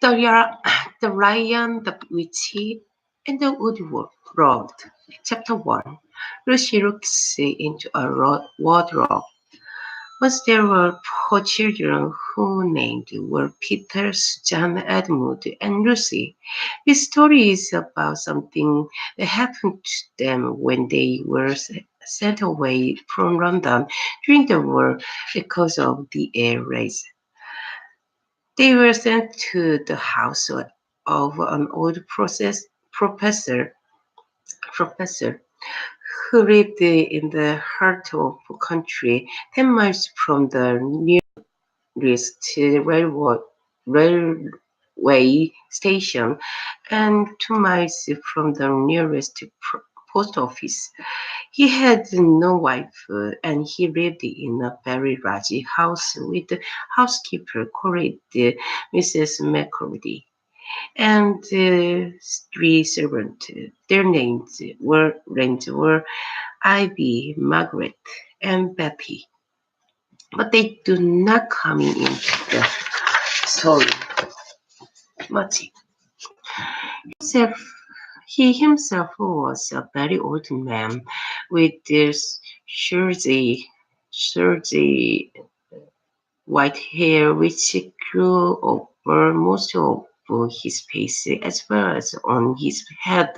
The, the Lion, the Witchy, and the Wood. Chapter 1. Lucy looks into a wardrobe. Once there were four children who named were Peter, Susan, Edmund, and Lucy. This story is about something that happened to them when they were sent away from London during the war because of the air raids. They were sent to the house of an old professor who lived in the heart of the country, 10 miles from the nearest railway station and 2 miles from the nearest post office. He had no wife, and he lived in a very large house with a housekeeper called Mrs. McCurdy and three servants. Their names were Ivy, Margaret, and Betty, but they do not come into the story much. Himself, he himself was a very old man with this surgy white hair which grew over most of his face as well as on his head,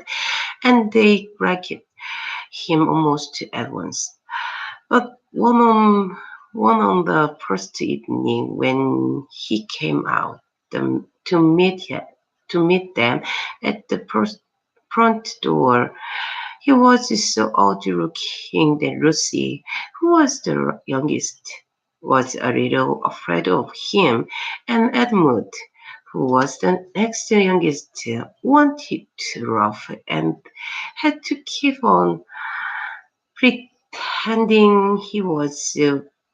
and they liked him almost at once. But one on the first evening when he came out to meet them at the front door, he was so odd looking that Lucy, who was the youngest, was a little afraid of him, and Edmund, who was the next youngest, wanted to laugh and had to keep on pretending he was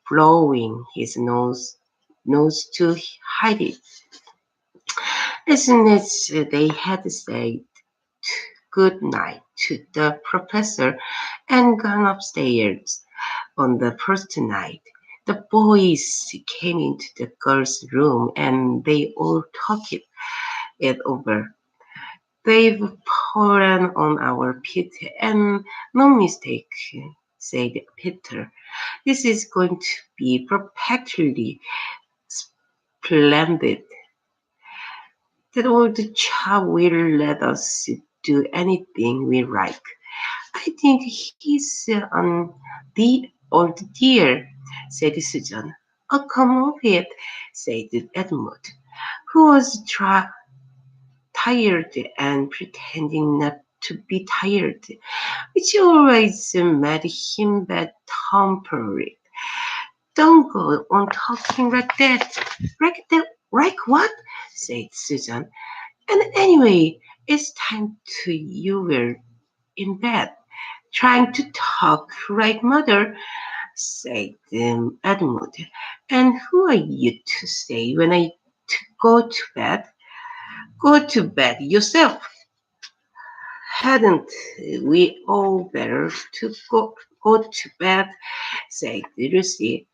blowing his nose to hide it. As soon as they had said good night to the professor and gone upstairs on the first night, the boys came into the girls' room and they all talked it over. They've fallen on our pit, and no mistake, said Peter. This is going to be perfectly splendid. That old chap will let us do anything we like. I think he's the old dear, said Susan. Oh, come off it, said Edmund, who was tired and pretending not to be tired, which always made him bad tempered. Don't go on talking like that. Like that? Like what? Said Susan. And anyway, it's time to you were in bed. Trying to talk like mother, said Edmund. And who are you to say when I go to bed? Go to bed yourself. Hadn't we all better to go to bed? Said Lucy.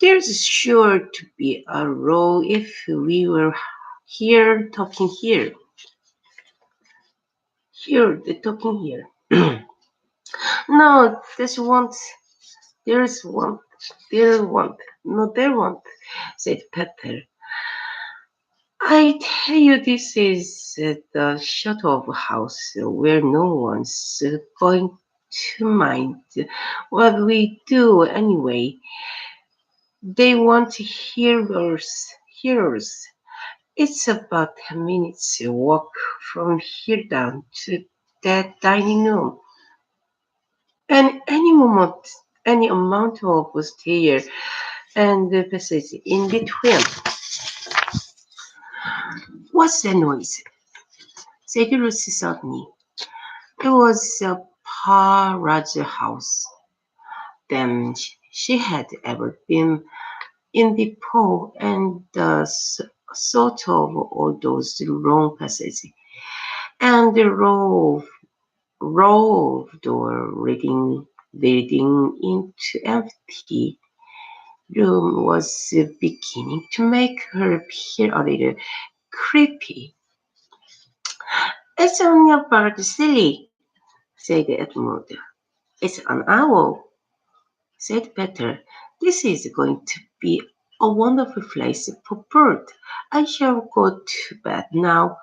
There's sure to be a row if we were here talking here. Here, the talking here. No, there's one, there won't, no, there won't, said Peter. I tell you, this is the sort of house where no one's going to mind what we do anyway. They want hearers. It's about 10 minutes walk from here down to that dining room. And any amount of stair and the passage in between. What's that noise? Said Lucy suddenly. It was a far larger house than she had ever been in before, and the sort of all those long passages and the row of door leading into empty room was beginning to make her feel a little creepy. It's only a bird, silly, said Edmund. It's an owl, said Peter. This is going to be a wonderful place for bird. I shall go to bed now.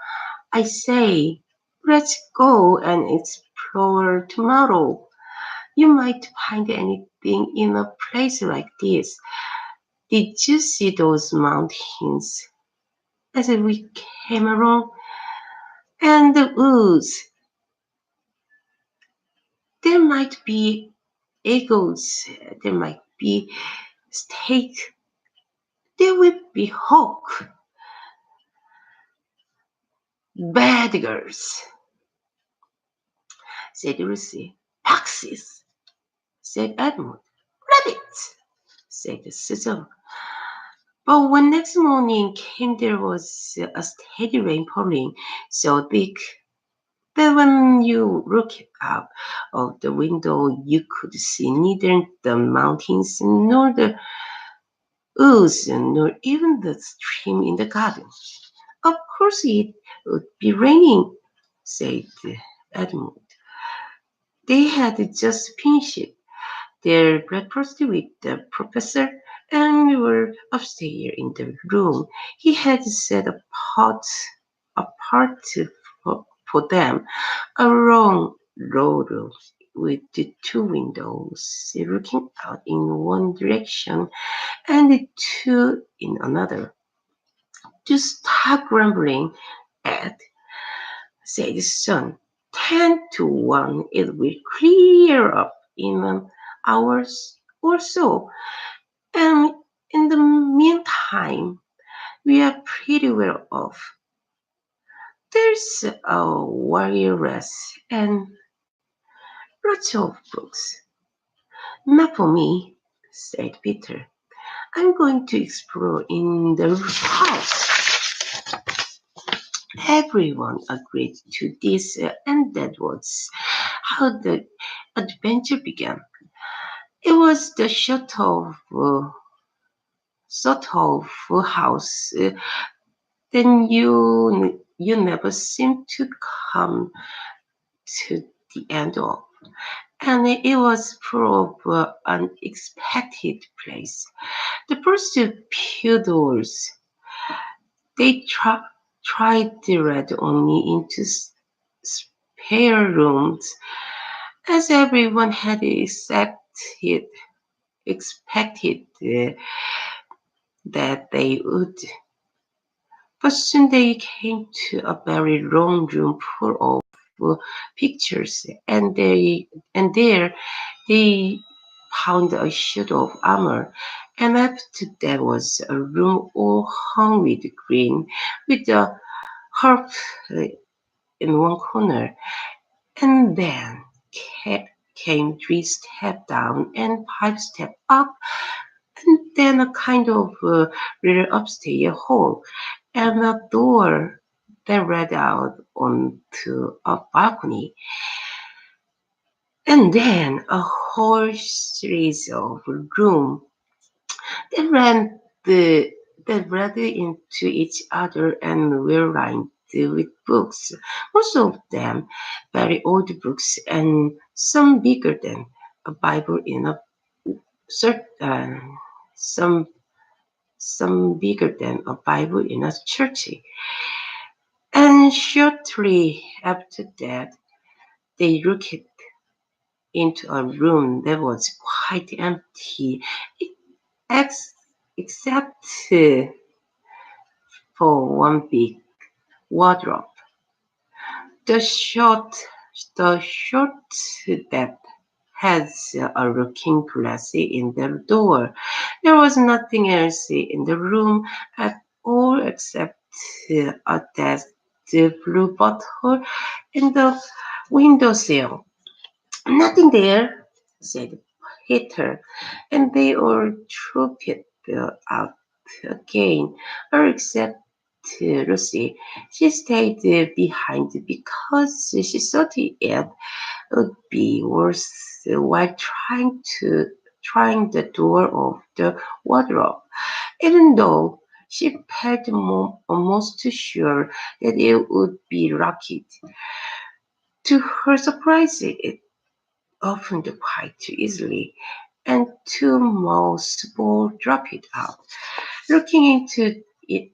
I say, let's go and explore tomorrow. You might find anything in a place like this. Did you see those mountains as we came along? And the woods. There might be eagles. There might be snake. There will be hawk. Bad girls, said Lucy. Foxes, said Edmund. Rabbits, said Susan. But when next morning came, there was a steady rain pouring, so thick that when you looked out of the window, you could see neither the mountains nor the woods nor even the stream in the garden. Of course it would be raining, said Edmund. They had just finished their breakfast with the professor and were upstairs in the room he had set apart for them, a long low room with the two windows looking out in one direction and the two in another. To stop grumbling, Ed, said the son. 10 to 1, it will clear up in an hour or so. And in the meantime, we are pretty well off. There's a wireless and lots of books. Not for me, said Peter. I'm going to explore in the house. Everyone agreed to this, and that was how the adventure began. It was the sort of house. Then you never seem to come to the end of. And it was full of unexpected place. The first few doors, they tried to lead only into spare rooms, as everyone had expected that they would. But soon they came to a very long room full of pictures, and there they found a suit of armor, and after that was a room all hung with green, with a harp in one corner, and then came 3 steps down and 5 steps up, and then a kind of little upstairs hall, and a door that led out onto a balcony, and then a whole series of rooms that the that ran into each other and were lined with books, most of them very old books, and some bigger than a Bible in a certain some bigger than a Bible in a church. And shortly after that, they looked into a room that was quite empty, ex- except for one big wardrobe. The short, the short that has a looking glass in the door. There was nothing else in the room at all except a desk, the blue bottle, in the windowsill. Nothing there, said Peter, and they all trooped out again, all except Lucy. She stayed behind because she thought it would be worse while trying the door of the wardrobe, even though She felt almost sure that it would be rocket. To her surprise, it opened quite easily, and two mouse balls dropped out. Looking into it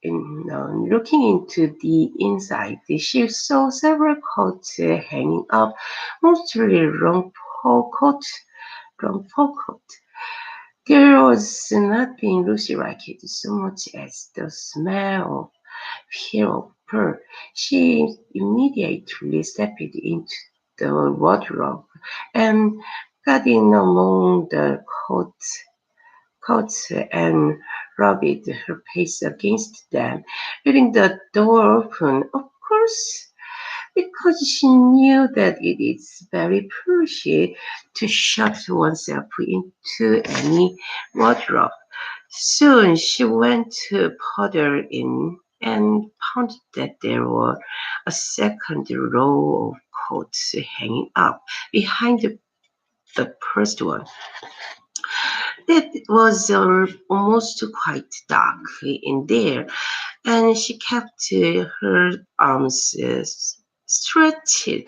looking into the inside, she saw several coats hanging up, mostly wrong coat. There was nothing Lucy liked so much as the smell of pure pearl. She immediately stepped into the wardrobe and got in among the coats and rubbed her face against them, leaving the door open, of course, because she knew that it is very foolish to shut oneself into any wardrobe. Soon she went further in and found that there were a second row of coats hanging up behind the first one. It was almost quite dark in there, and she kept her arms stretched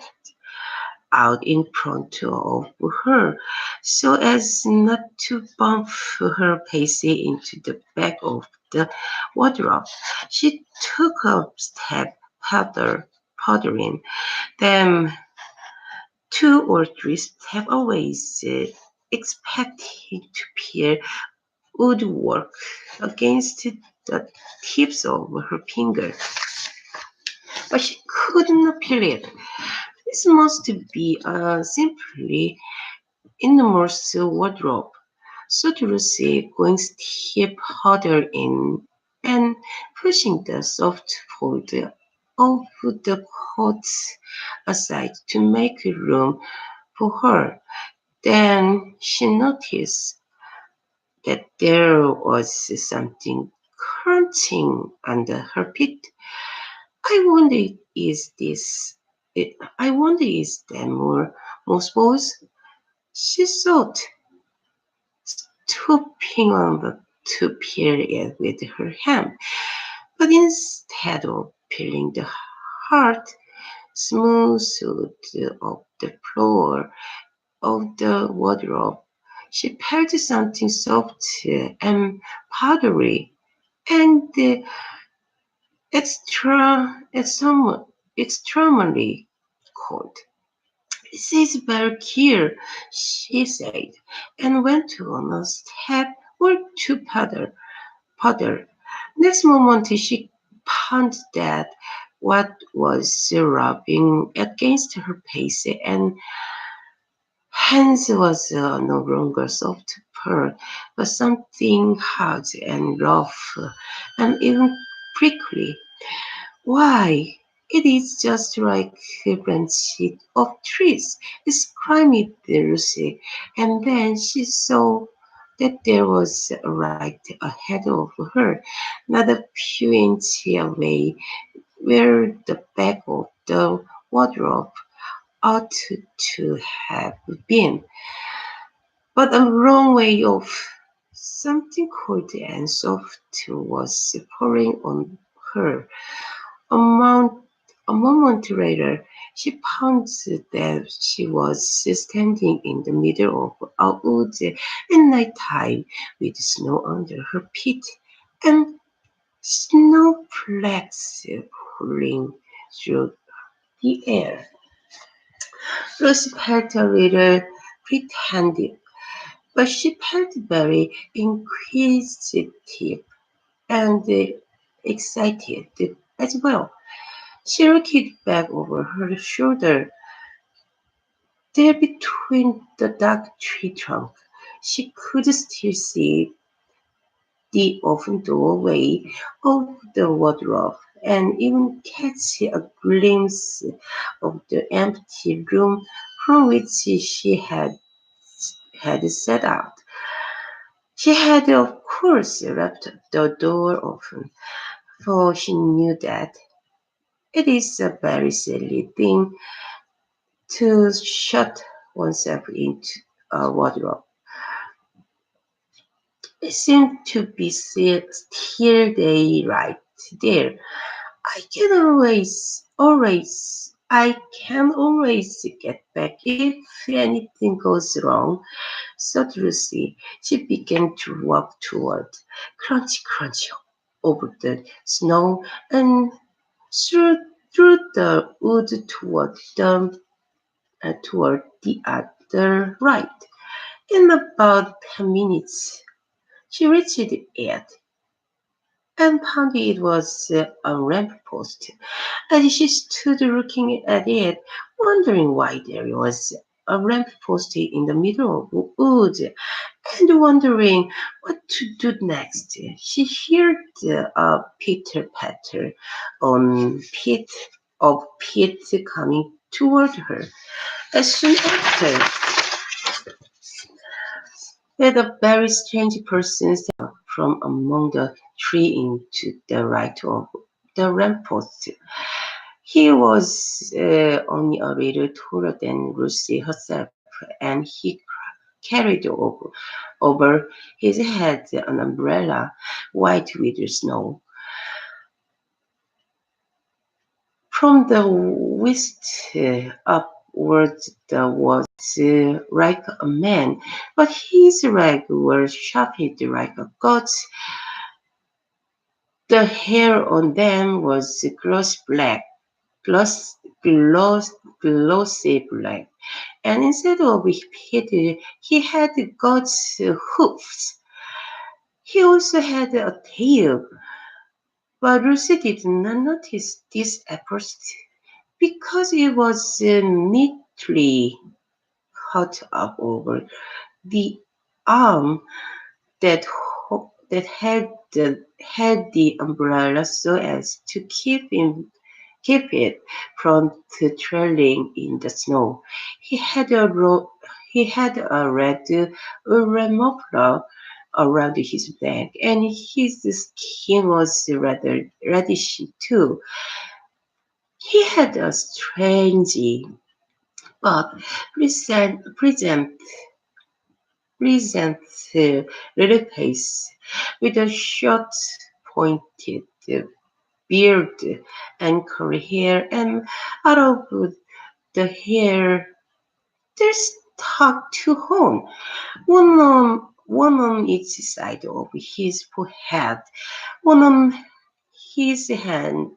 out in front of her so as not to bump her face into the back of the wardrobe. She took a step further in, then two or three steps away, expecting to peer woodwork against the tips of her fingers. But she could not believe it. This must be a simply enormous wardrobe. So Lucy, going step further in and pushing the soft fold of the coats aside to make room for her. Then she noticed that there was something crunching under her feet. I wonder is this I wonder is there more mothballs? She thought, stooping on the to peel it with her hand. But instead of peeling the heart smooth off the floor of the wardrobe, she felt something soft and powdery and extremely cold. "This is very queer," she said, and went on a step or two further. Next moment she found that what was rubbing against her face and hands was no longer soft fur, but something hard and rough, and even prickly. "Why, it is just like branches of trees," exclaimed Lucy, and then she saw that there was right ahead of her, not a few inches away, where the back of the wardrobe ought to have been, but a long way off. Something cold and soft was pouring on her. A, mount, a moment later, she found that she was standing in the middle of a wood at night time with snow under her feet and snowflakes falling through the air. Lucy felt a little pretended, but she felt very inquisitive and excited as well. She looked back over her shoulder. There between the dark tree trunk, she could still see the open doorway of the wardrobe and even catch a glimpse of the empty room from which she had set out. She had, of course, left the door open, for she knew that it is a very silly thing to shut oneself into a wardrobe. It seemed to be still they right there. I can always get back if anything goes wrong. So Lucy, she began to walk toward crunchy crunchy over the snow and through through the wood toward the other right. In about 10 minutes, she reached it and found it was a lamp post. As she stood looking at it, wondering why there was a lamp post in the middle of the woods, and wondering what to do next, she heard a pitter patter on pit of pit coming toward her. As soon after, that a very strange person stepped out from among the tree into the right of the lamppost. He was only a little taller than Lucy herself, and he carried over his head an umbrella white with snow. From the waist upwards there was like a man, but his legs were sharpened like a goat's. The hair on them was gloss, glossy black, and instead of feet, he had goat's hoofs. He also had a tail, but Lucy did not notice this at first because it was neatly cut up over the arm that had the umbrella so as to keep it from trailing in the snow. He had a red muffler around his neck, and his skin was rather reddish too. He had a strange but present little face with a short pointed beard and curly hair, and out of the hair there stuck two horns, one on each side of his forehead, one on his hand,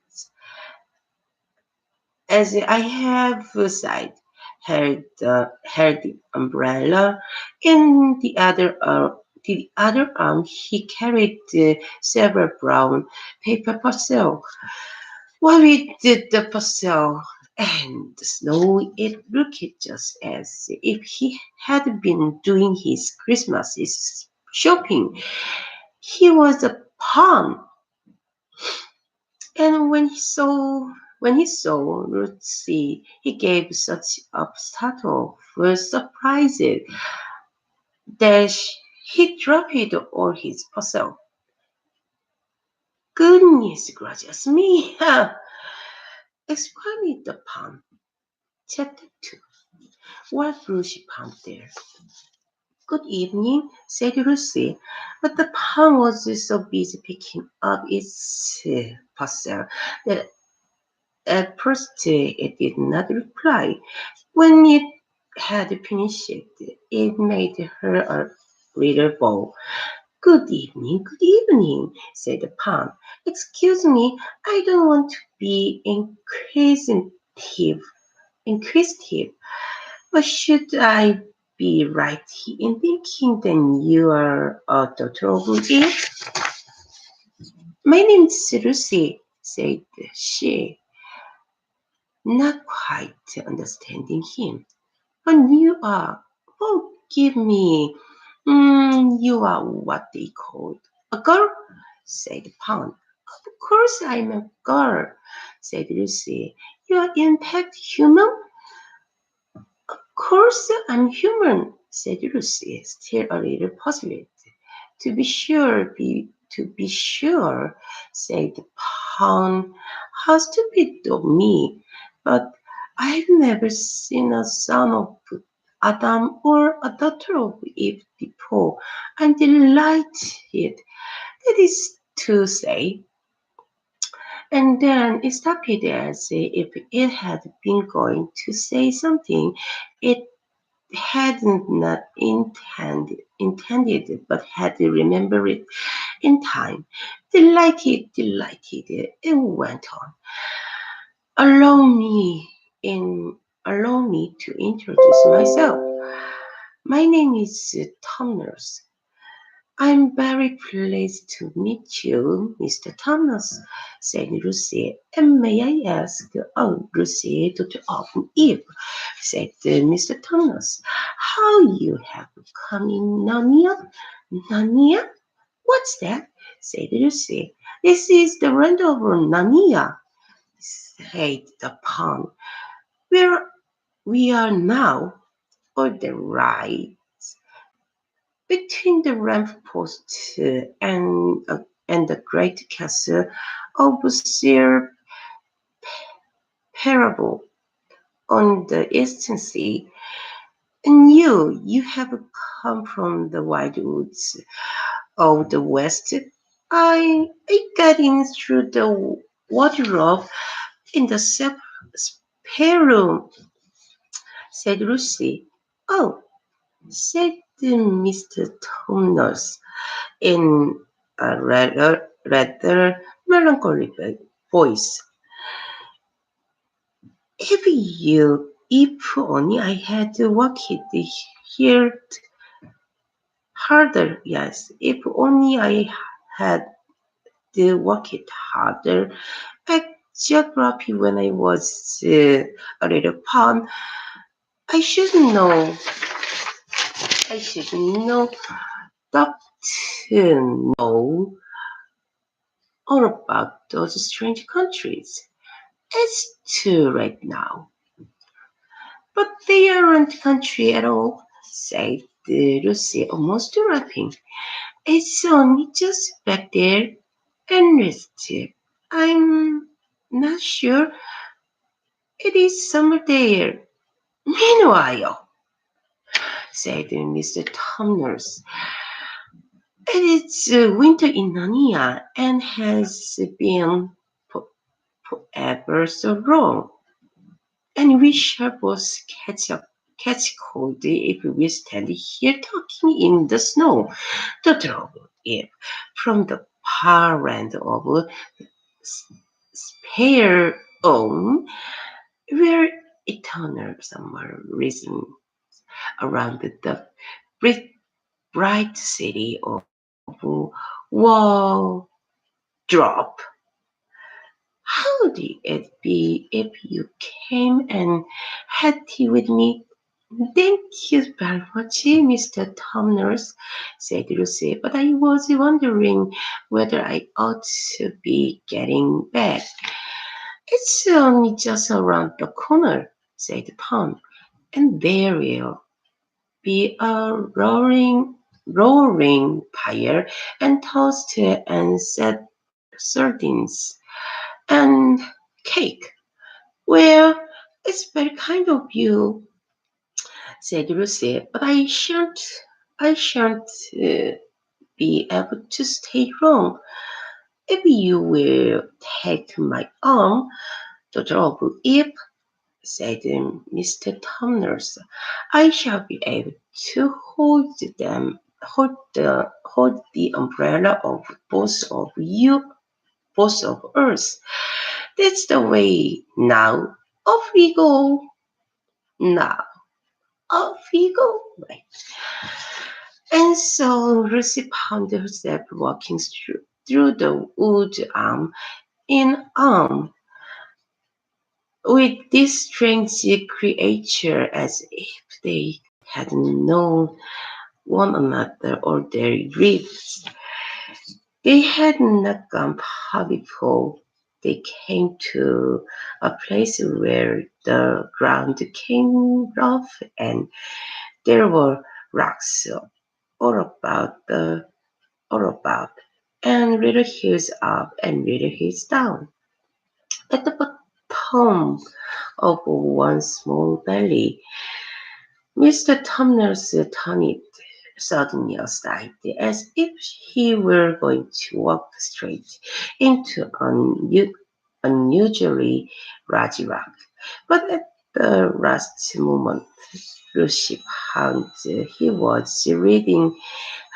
as I have side held the umbrella. In the other arm, he carried several brown paper parcels. While we did the parcel and the snow, it looked just as if he had been doing his Christmas shopping. He was a pawn, and when he saw Lucy, he gave such a start of surprise that he dropped all his parcel. Goodness gracious me! Exclaimed the palm. Chapter 2. What Lucy found there? Good evening, said Lucy, but the palm was so busy picking up its parcel that at first it did not reply. When it had finished, it made her a little bow. Good evening, said the palm. Excuse me, I don't want to be inquisitive, but should I be right in thinking that you are a daughter of it? My name is Lucy, said she, not quite understanding him. And you are, forgive me, you are what they called a girl, said Pound. Of course I'm a girl, said Lucy. You are in fact human? Of course I'm human, said Lucy, still a little puzzled. To be sure, said Pound. How stupid of me, but I've never seen a son of Adam or a daughter of Eve before. I'm delighted. That is to say, and then it stopped as if it had been going to say something it hadn't not intended but had remembered it in time. Delighted, it went on. Allow me in Allow me to introduce myself. My name is Thomas. I'm very pleased to meet you, Mr. Thomas, said Lucy. And may I ask, oh, Lucy, daughter of Eve, said Mr. Thomas, how you have come in Narnia? Narnia? What's that? said Lucy. This is the land of Narnia, said the pawn. Where we are now, on the right, between the lamppost and the great castle of Sir Parable on the eastern sea. And you have come from the wide woods of the west. I got in through the wardrobe in the spare room, said Lucy. Oh, said Mr. Thomas in a rather melancholy voice. If only I had worked here harder, yes, if only I had worked harder at geography when I was a little pawn, I should know, I should know, got to know all about those strange countries. It's too late now. But they aren't country at all, said Lucy, almost laughing. It's only just back there and rest. I'm not sure it is summer there. Meanwhile, said Mr. Tumners, it is winter in Narnia and has been forever so long. And we shall both catch cold if we stand here talking in the snow. The trouble is, from the far end of spare own, where eternal summer risen around the bright city of Wardrop. How would it be if you came and had tea with me? Thank you very much, Mr. Tumners, said Lucy, but I was wondering whether I ought to be getting back. It's only just around the corner, said Tom, and there will be a roaring fire and toast and sardines and cake. Well, it's very kind of you, said Lucy, but I shan't be able to stay long. If you will take my arm, daughter of Eve, said Mr. Tumners, I shall be able to hold the umbrella of both of us. That's the way. Now, off we go. Now, off we go. Right. And so Lucy found herself walking through the wood arm in arm with this strange creature as if they had known one another all their lives. They had not gone far before they came to a place where the ground became rough and there were rocks all all about, and little hills up and little hills down. At the bottom of one small valley, Mr. Tumnus turned suddenly aside, as if he were going to walk straight into unusually large rock. But at the last moment, Lucy found he was leading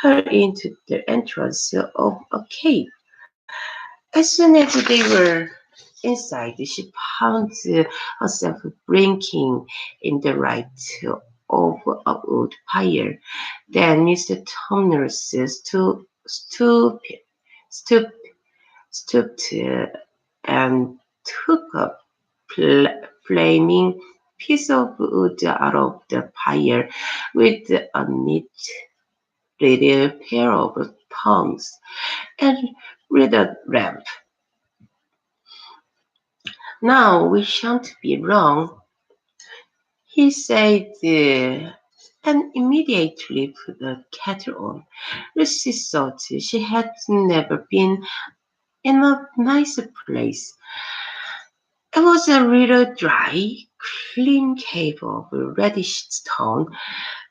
her into the entrance of a cave. As soon as they were inside, she found herself blinking in the light of a wood fire. Then Mr. Tumnus stooped, stooped and took a flaming piece of wood out of the fire with a neat little pair of tongs and lit a lamp. "Now we shan't be long," he said, and immediately put the kettle on. Lucy thought she had never been in a nicer place. It was a little dry, clean cave of reddish stone,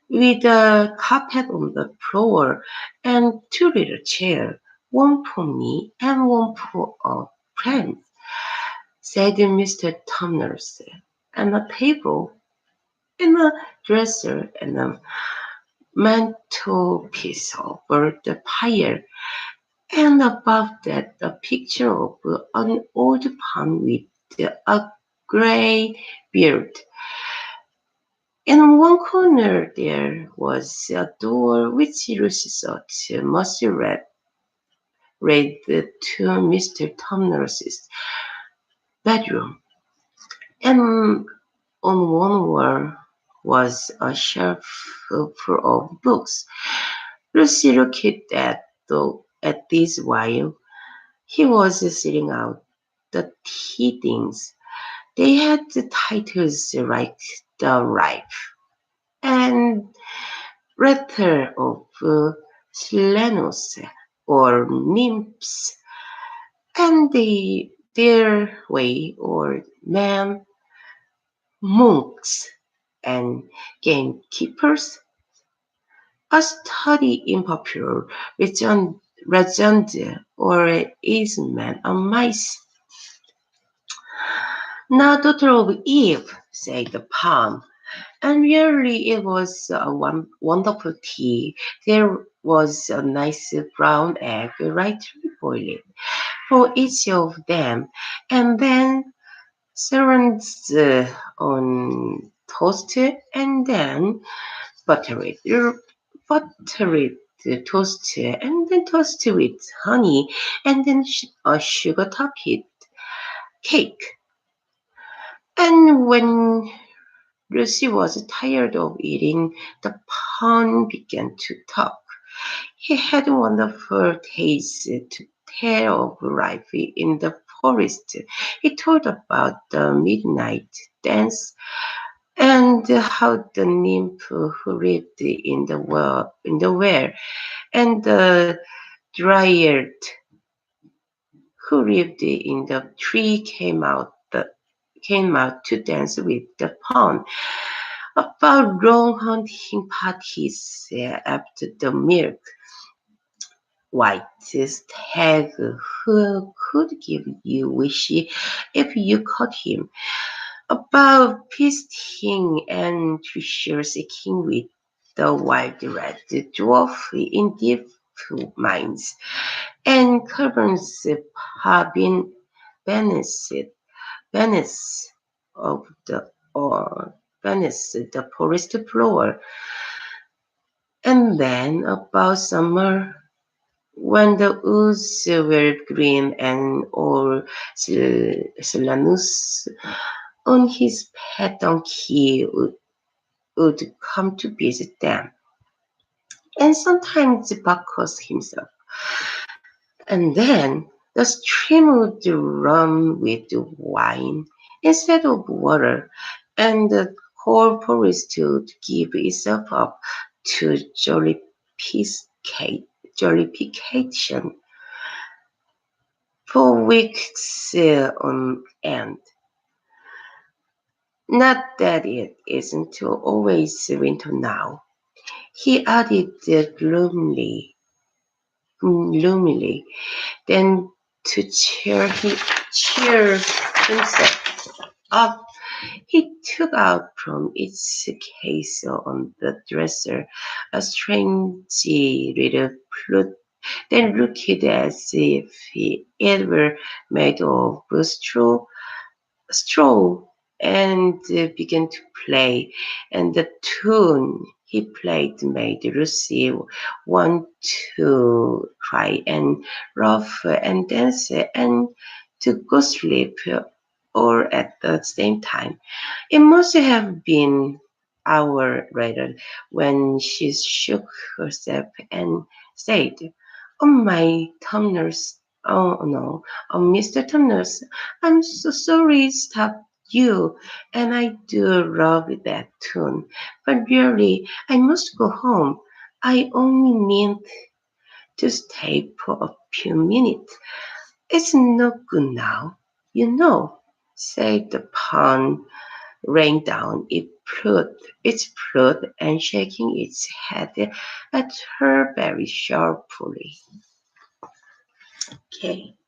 with a carpet on the floor and two little chairs, one for me and one for a friend, said Mr. Tumnus, and a table and a dresser and a mantelpiece over the fire, and above that a picture of an old man with a grey beard. In one corner there was a door which Lucy thought must lead to Mr. Tumnus's bedroom, and on one wall was a shelf full of books. Lucy looked at this while he was sitting out the tea things. They had the titles like The Life and Letter of Silenus or Nymphs, and their way or men, monks, and gamekeepers. A study in popular legend or is man and mice. "Now, daughter of Eve," said the palm, and really it was a wonderful tea. There was a nice brown egg lightly boiled for each of them, and then served on toast, and then buttered, buttered toast, and then toast with honey, and then a sugar topped cake. And when Lucy was tired of eating, the pawn began to talk. He had wonderful tales to tell of life in the forest. He told about the midnight dance and how the nymph who lived in the well and the dryad who lived in the tree came out to dance with the pawn, about long hunting parties after the milk white stag who could give you wish if you caught him, about feasting and treasure seeking with the wild red dwarf in deep mines, and caverns having Venice, Venice of the or Venice, the forest floor, and then about summer when the woods were green and old Silanus on his pet donkey would come to visit them, and sometimes Bacchus himself. And then the stream would run with wine instead of water, and the whole forest would give itself up to jollification for weeks on end. Not that it isn't always winter now, he added gloomily. Then to cheer himself up, he took out from its case on the dresser a strange little flute, then looked as if it were made of straw and began to play. And the tune he played made Lucy want to cry and laugh and dance and to go sleep all at the same time. It must have been hour later when she shook herself and said, "Oh, my Tumners, oh no, oh, Mr. Tumners, I'm so sorry, stop you, and I do love that tune, but really, I must go home. I only meant to stay for a few minutes. It's no good now, you know," said the pond, laying down its fruit and shaking its head at her very sharply. Okay.